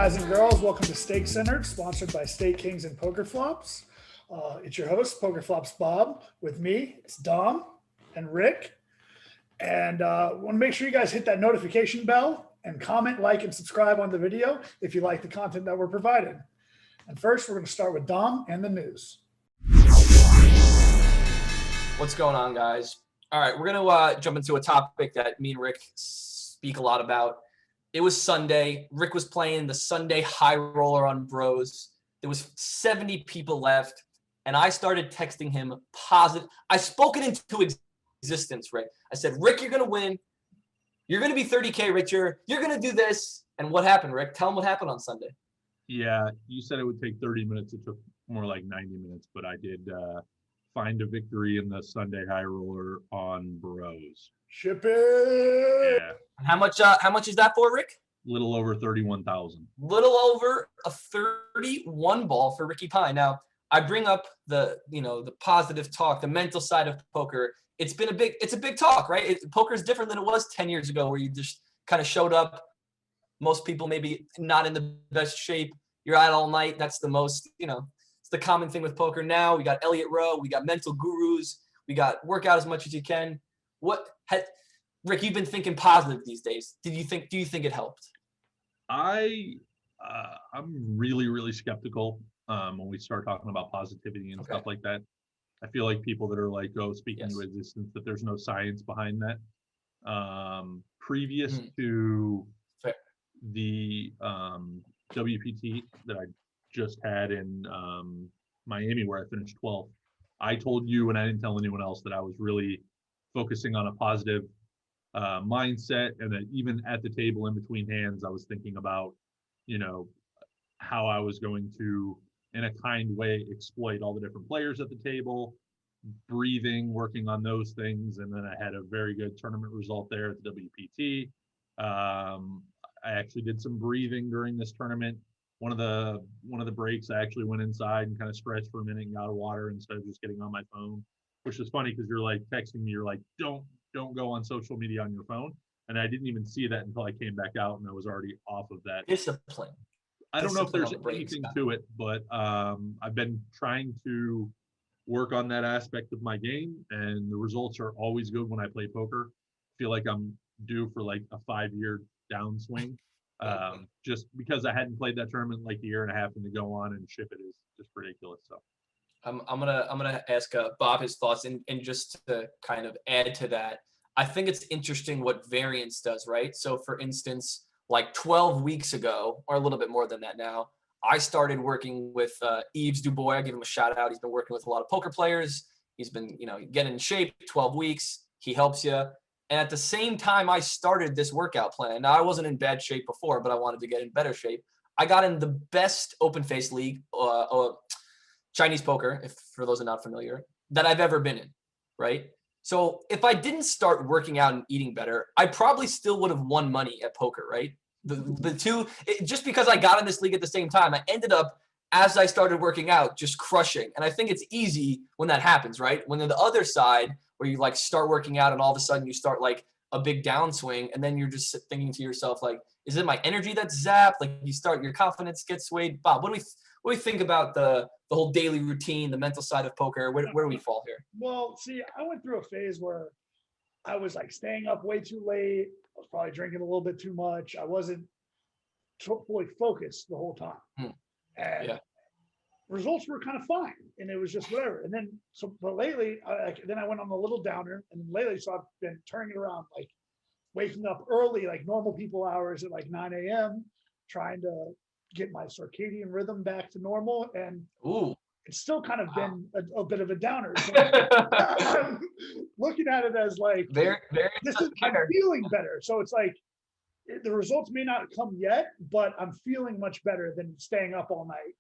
guys and girls? Welcome to StakeCenter, sponsored by Stake Kings and PokerFlops. It's your host, PokerFlops Bob. With me, it's Dom and Rick. And want to make sure you guys hit that notification bell and comment, like, and subscribe on the video if you like the content that we're providing. And first, we're going to start with Dom and the news. What's going on, guys? All right, we're going to jump into a topic that me and Rick speak a lot about. It was Sunday. Rick was playing the Sunday high roller on Bros. There was 70 people left, and I started texting him positive. I spoke it into existence, Rick. I said, Rick, you're going to win. You're going to be 30K richer. You're going to do this. And what happened, Rick? Tell him what happened on Sunday. Yeah, you said it would take 30 minutes. It took more like 90 minutes, but I did find a victory in the Sunday high roller on Bros. Ship it. Yeah. And how much is that for, Rick? Little over 31,000. Little over a 31 ball for Ricky Pine. Now, I bring up the positive talk, the mental side of poker. It's a big talk, right? Poker is different than it was 10 years ago, where you just kind of showed up. Most people maybe not in the best shape. You're out all night. That's the most, it's the common thing with poker now. We got Elliott Rowe. We got mental gurus. We got work out as much as you can. Rick, you've been thinking positive these days. Do you think it helped? I'm really, really skeptical when we start talking about positivity and stuff like that. I feel like people that are like, speaking to existence, that there's no science behind that. Previous to the WPT that I just had in Miami, where I finished 12th, I told you, and I didn't tell anyone else, that I was really focusing on a positive mindset, and that even at the table in between hands, I was thinking about, how I was going to, in a kind way, exploit all the different players at the table, breathing, working on those things. And then I had a very good tournament result there at the WPT. I actually did some breathing during this tournament. One of the breaks, I actually went inside and kind of stretched for a minute and got a water instead of just getting on my phone, which is funny because you're like texting me, you're like, don't go on social media on your phone. And I didn't even see that until I came back out, and I was already off of that. Discipline. I don't know if there's anything to it, but I've been trying to work on that aspect of my game, and the results are always good when I play poker. I feel like I'm due for like a 5-year downswing, just because I hadn't played that tournament like a year and a half, and to go on and ship it is just ridiculous. So I'm gonna ask Bob his thoughts, and just to kind of add to that, I think it's interesting what variance does, right? So for instance, like 12 weeks ago, or a little bit more than that now, I started working with Yves Dubois. I give him a shout out. He's been working with a lot of poker players. He's been, getting in shape. 12 weeks. He helps you. And at the same time, I started this workout plan. Now, I wasn't in bad shape before, but I wanted to get in better shape. I got in the best open face league, Chinese poker, for those who are not familiar, that I've ever been in, right? So if I didn't start working out and eating better, I probably still would have won money at poker, right? The two, just because I got in this league at the same time, I ended up, as I started working out, just crushing. And I think it's easy when that happens, right? When on the other side, where you like start working out and all of a sudden you start like a big downswing, and then you're just thinking to yourself, like, is it my energy that's zapped? Like your confidence gets swayed. Bob, what do we think about the whole daily routine, the mental side of poker? Where do we fall here? Well, see, I went through a phase where I was like staying up way too late. I was probably drinking a little bit too much. I wasn't fully focused the whole time. And results were kind of fine. And it was just whatever. And then, but lately, then I went on a little downer. And then lately, so I've been turning it around, like waking up early, like normal people hours at like 9 a.m., trying to get my circadian rhythm back to normal. And it's still kind of been a bit of a downer. I'm looking at it as like, I'm feeling better. So it's like, the results may not come yet, but I'm feeling much better than staying up all night,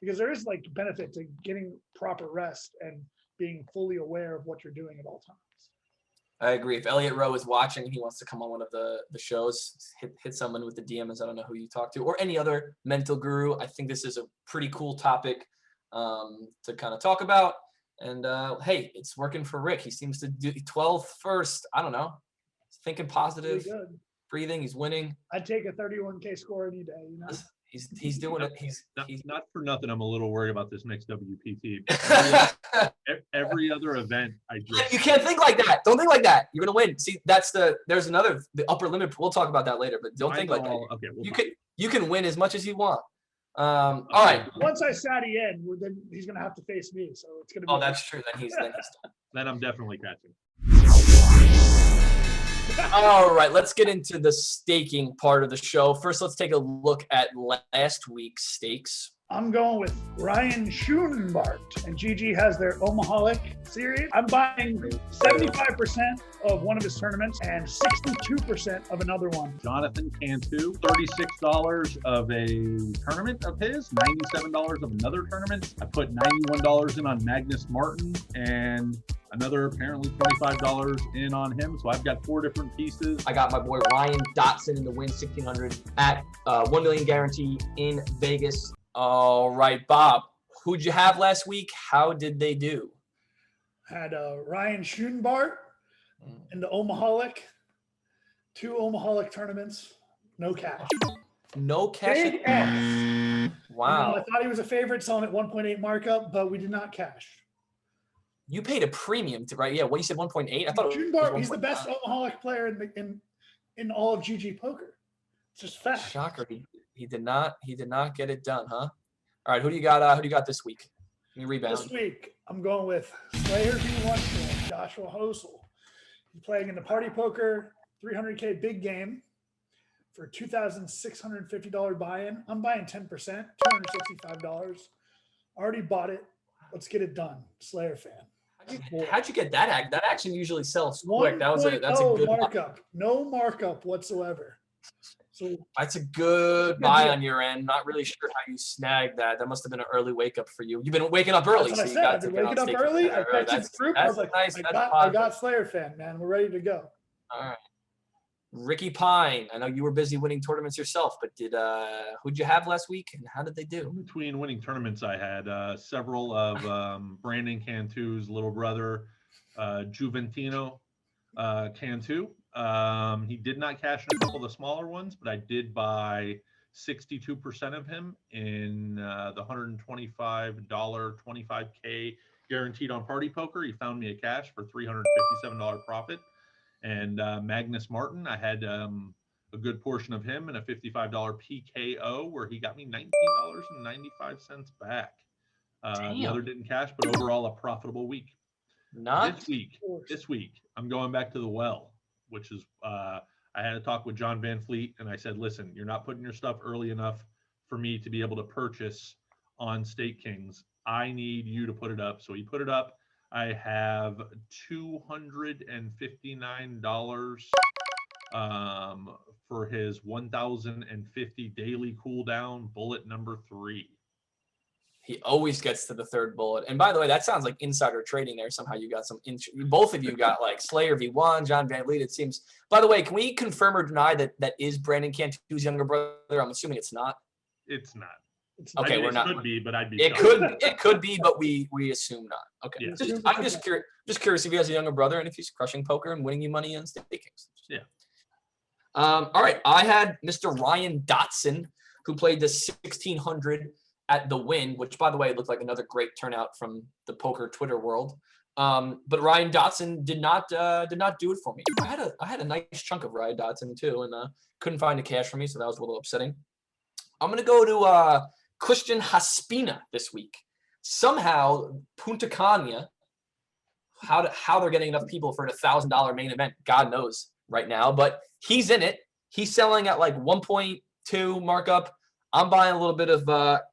because there is like benefit to getting proper rest and being fully aware of what you're doing at all times. I agree. If Elliott Rowe is watching and he wants to come on one of the shows, hit someone with the DMs. I don't know who you talk to, or any other mental guru. I think this is a pretty cool topic to kind of talk about. And hey, it's working for Rick. He seems to do 12 first. I don't know. Thinking positive, breathing. He's winning. I'd take a 31K score any day. He's doing it. He's not for nothing. I'm a little worried about this next WPT. Every other event, you can't think like that. Don't think like that. You're gonna win. See, there's the upper limit. We'll talk about that later, but don't think like that. Okay, you can win as much as you want. All right. Once I sat in, then he's gonna have to face me. So it's gonna be. Oh, that's true. Then he's done. Then I'm definitely catching. All right, let's get into the staking part of the show. First, let's take a look at last week's stakes. I'm going with Ryan Schoenbart, and GG has their Omaholic series. I'm buying 75% of one of his tournaments and 62% of another one. Jonathan Cantu, $36 of a tournament of his, $97 of another tournament. I put $91 in on Magnus Martin and another apparently $25 in on him. So I've got 4 different pieces. I got my boy Ryan Dotson in the win, 1,600 at 1 million guarantee in Vegas. All right, Bob, who'd you have last week? How did they do? Had Ryan Schoenbart in the Omaholic, 2 Omaholic tournaments, no cash. No cash. Big X. Wow. I thought he was a favorite, selling at 1.8 markup, but we did not cash. You paid a premium to, right? Yeah, what you said, 1.8? I thought Schoenbart, he's the best Omaholic player in all of GG poker. It's just fact. Shocker. He did not get it done, huh? All right, who do you got? Who do you got this week? Can you rebound? This week, I'm going with Slayer V1 Joshua Hosel. He's playing in the Party Poker 300K big game for $2,650 buy-in. I'm buying 10%, $265. Already bought it. Let's get it done. Slayer fan. How'd you get that? That action usually sells quick. That's a good markup. No markup whatsoever. So that's a good buy on your end. Not really sure how you snagged that. That must have been an early wake up for you. You've been waking up early. That's what I said. I've been waking up early. I texted the group. I was like, nice. I got Slayer fan, man. We're ready to go. All right. Ricky Pine. I know you were busy winning tournaments yourself, but who'd you have last week and how did they do? In between winning tournaments, I had several of Brandon Cantu's little brother, Juventino Cantu. He did not cash in a couple of the smaller ones, but I did buy 62% of him in the $125 25K guaranteed on Party Poker. He found me a cash for $357 profit. And Magnus Martin, I had a good portion of him in a $55 PKO where he got me $19.95 back. The other didn't cash, but overall a profitable week. This week, I'm going back to the well, which is I had a talk with John Van Fleet, and I said, listen, you're not putting your stuff early enough for me to be able to purchase on Stake Kings. I need you to put it up. So he put it up. I have $259 for his 1,050 daily cooldown bullet number 3. He always gets to the 3rd bullet. And by the way, that sounds like insider trading there. Somehow you got some, both of you got like Slayer V1, John Van Vliet, it seems. By the way, can we confirm or deny that is Brandon Cantu's younger brother? I'm assuming it's not. It's not. Okay, I mean, we're not. It could be, but I'd be. It could be, but we assume not. Okay. Yeah. I'm just curious if he has a younger brother and if he's crushing poker and winning you money on staking. Yeah. All right. I had Mr. Ryan Dotson, who played the 1,600 at the win, which by the way looked like another great turnout from the poker Twitter world. But Ryan Dotson did not do it for me. I had a nice chunk of Ryan Dotson too, and couldn't find the cash for me, so that was a little upsetting. I'm gonna go to Christian Haspina this week. Somehow Punta Cana, how they're getting enough people for a $1,000 main event, God knows right now, but he's in it. He's selling at like 1.2 markup. I'm buying a little bit of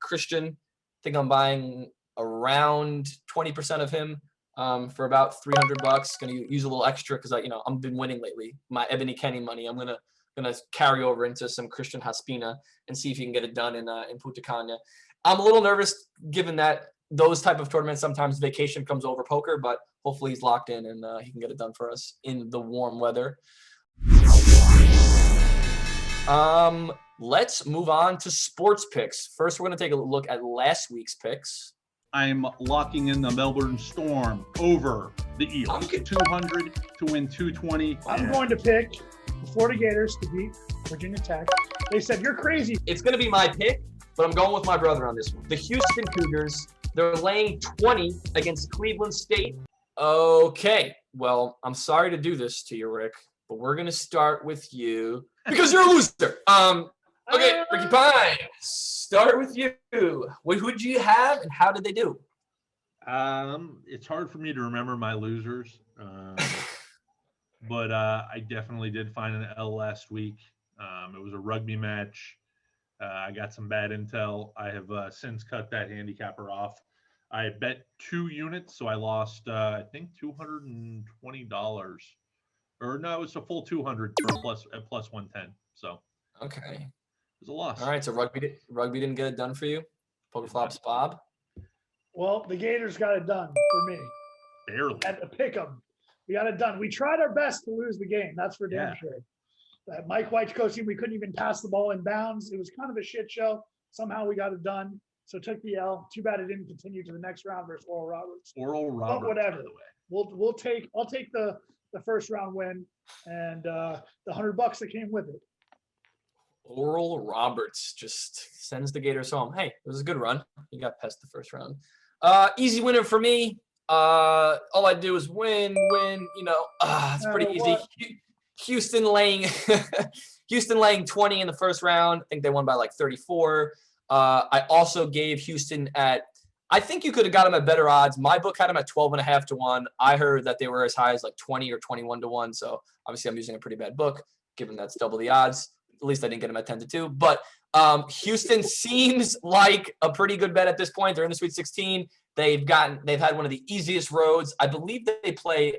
Christian. I think I'm buying around 20% of him for about $300. Going to use a little extra because I've been winning lately. My Ebony Kenny money. I'm gonna carry over into some Christian Haspina and see if he can get it done in Punta Cana. I'm a little nervous given that those type of tournaments sometimes vacation comes over poker, but hopefully he's locked in and he can get it done for us in the warm weather. Let's move on to sports picks. First, we're going to take a look at last week's picks. I'm locking in the Melbourne Storm over the Eels. 200 to win 220. I'm going to pick the Florida Gators to beat Virginia Tech. They said, you're crazy. It's going to be my pick, but I'm going with my brother on this one. The Houston Cougars, they're laying 20 against Cleveland State. Okay, well, I'm sorry to do this to you, Rick, but we're going to start with you because you're a loser. Okay, Ricky Pine, start with you. Who do you have and how did they do? It's hard for me to remember my losers, but I definitely did find an L last week. It was a rugby match. I got some bad intel. I have since cut that handicapper off. I bet 2 units, so I lost I think $220, or no, it was a full 200 for at plus 110. So okay, it was a loss. All right, so rugby didn't get it done for you. PokerFlops, Bob. Well, the Gators got it done for me. Barely. At the pick 'em. We got it done. We tried our best to lose the game. That's for damn Yeah. sure. That Mike White's coaching, we couldn't even pass the ball in bounds. It was kind of a shit show. Somehow we got it done. So took the L. Too bad it didn't continue to the next round versus Oral Roberts. Oral Roberts, but whatever. by the way. I'll take the first round win and the $100 that came with it. Oral Roberts just sends the Gators home. Hey, it was a good run. You got past the first round. Easy winner for me. All I do is win. It's pretty easy. Houston laying 20 in the first round. I think they won by like 34. I also gave Houston I think you could have got them at better odds. My book had them at 12.5 to 1. I heard that they were as high as like 20 or 21 to 1. So obviously I'm using a pretty bad book, given that's double the odds. At least I didn't get them at 10 to 2. But Houston seems like a pretty good bet at this point. They're in the Sweet 16. They've had one of the easiest roads. I believe that they play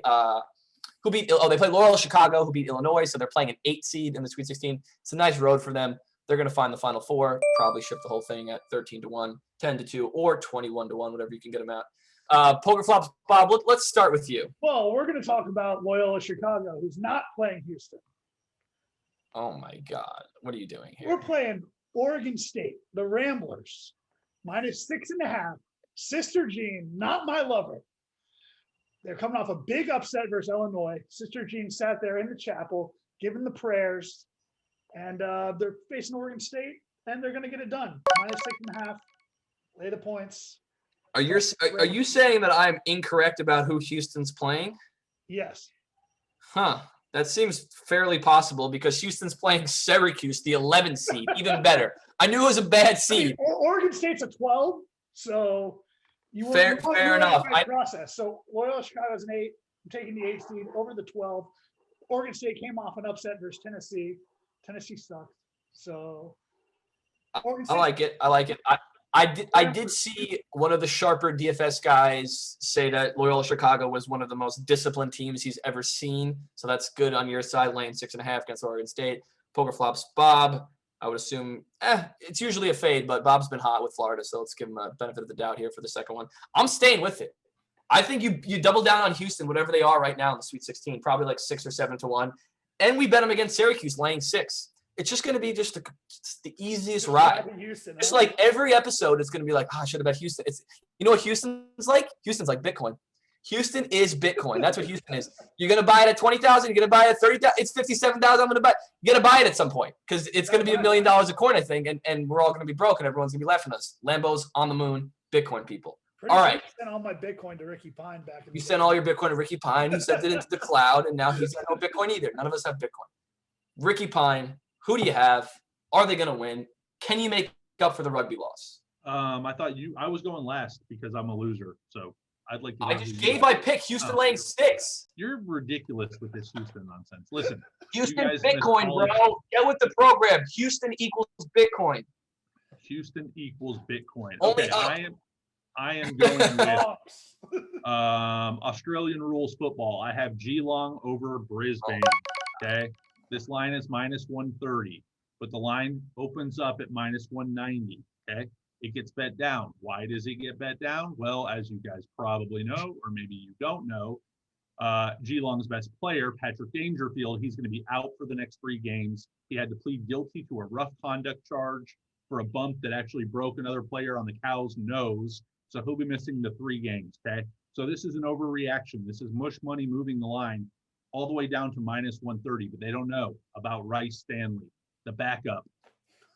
they play Loyola Chicago, who beat Illinois. So they're playing an 8 seed in the Sweet 16. It's a nice road for them. They're going to find the Final Four, probably ship the whole thing at 13 to 1, 10 to 2, or 21 to 1, whatever you can get them at. PokerFlops, Bob, let's start with you. Well, we're going to talk about Loyola Chicago, who's not playing Houston. Oh, my God. What are you doing here? We're playing Oregon State, the Ramblers, -6.5. Sister Jean, not my lover. They're coming off a big upset versus Illinois. Sister Jean sat there in the chapel, giving the prayers, and they're facing Oregon State, and they're going to get it done. -6.5. Lay the points. Are you saying that I'm incorrect about who Houston's playing? Yes. Huh. That seems fairly possible because Houston's playing Syracuse, the 11 seed, even better. I knew it was a bad seed. Oregon State's a 12, so fair enough. Process. So Loyola Chicago's an 8. I'm taking the 8 seed over the 12. Oregon State came off an upset versus Tennessee. Tennessee sucked. So I like it. I did see one of the sharper DFS guys say that Loyola Chicago was one of the most disciplined teams he's ever seen. So that's good on your side, laying 6.5 against Oregon State. PokerFlops, Bob, I would assume it's usually a fade, but Bob's been hot with Florida, so let's give him a benefit of the doubt here for the second one. I'm staying with it. I think you double down on Houston, whatever they are right now in the Sweet 16, probably like 6 or 7 to 1. And we bet them against Syracuse laying 6. It's just going to be just the easiest ride. Houston, just like every episode, it's going to be like, I should have bet Houston. You know what Houston's like? Houston's like Bitcoin. Houston is Bitcoin. That's what Houston is. You're going to buy it at 20,000. You're going to buy it at 30,000. It's 57,000. I'm going to buy. You got to buy it at some point because it's going to be $1 million a coin, I think, and we're all going to be broke and everyone's going to be laughing at us. Lambos on the moon, Bitcoin people. All right. I sent all my Bitcoin to Ricky Pine back in the You day. sent all your Bitcoin to Ricky Pine. He sent it into the cloud, and now he's got no Bitcoin either. None of us have Bitcoin. Ricky Pine, who do you have? Are they going to win? Can you make up for the rugby loss? I thought I was going last because I'm a loser. So I'd like to. I just gave my pick. Houston laying 6. You're ridiculous with this Houston nonsense. Listen, Houston Bitcoin, bro. Get with the program. Houston equals Bitcoin. Houston equals Bitcoin. Only Okay, up. I am going with Australian rules football. I have Geelong over Brisbane. Okay, this line is -130, but the line opens up at -190. Okay, it gets bet down. Why does it get bet down? Well, as you guys probably know, or maybe you don't know, Geelong's best player, Patrick Dangerfield, he's going to be out for the next 3 games. He had to plead guilty to a rough conduct charge for a bump that actually broke another player on the Cow's nose. So he'll be missing the 3 games, okay? So this is an overreaction. This is mush money moving the line. all the way down to -130, but they don't know about Rice Stanley, the backup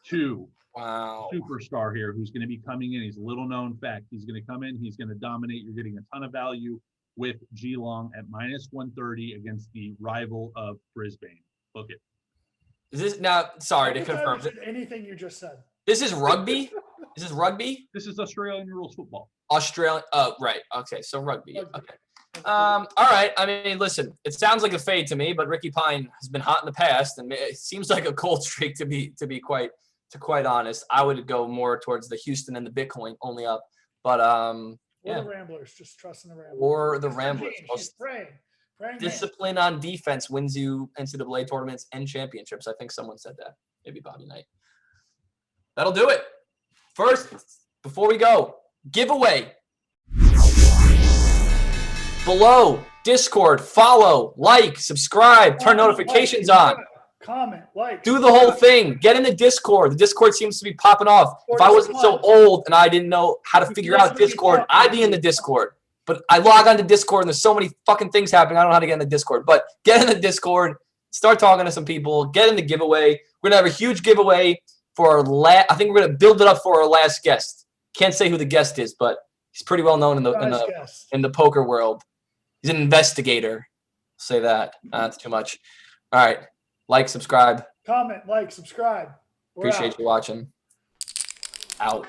to superstar here who's going to be coming in. He's a little known fact. He's going to come in. He's going to dominate. You're getting a ton of value with Geelong at -130 against the rival of Brisbane. Book it. Is this now? Sorry to confirm. Anything you just said. This is rugby. Is this rugby? This is Australian rules football. Australian. Oh, right. Okay, so rugby. Okay. All right. I mean, listen. It sounds like a fade to me, but Ricky Pine has been hot in the past, and it seems like a cold streak to be quite honest. I would go more towards the Houston and the Bitcoin only up, but Or the Ramblers, just trusting the Ramblers. Or the Ramblers. She's praying. Discipline on defense wins you NCAA tournaments and championships. I think someone said that. Maybe Bobby Knight. That'll do it. First, before we go, giveaway. Below, Discord, follow, like, subscribe, turn notifications on. Comment, like. Do the whole thing. Get in the Discord. The Discord seems to be popping off. If I wasn't so old and I didn't know how to figure out Discord, I'd be in the Discord. But I log on to Discord and there's so many fucking things happening. I don't know how to get in the Discord. But get in the Discord. Start talking to some people. Get in the giveaway. We're going to have a huge giveaway for our last. I think we're going to build it up for our last guest. Can't say who the guest is, but he's pretty well known in the poker world. He's an investigator. Say that. That's too much. All right. Like, subscribe. Comment, like, subscribe. Appreciate you watching. Out.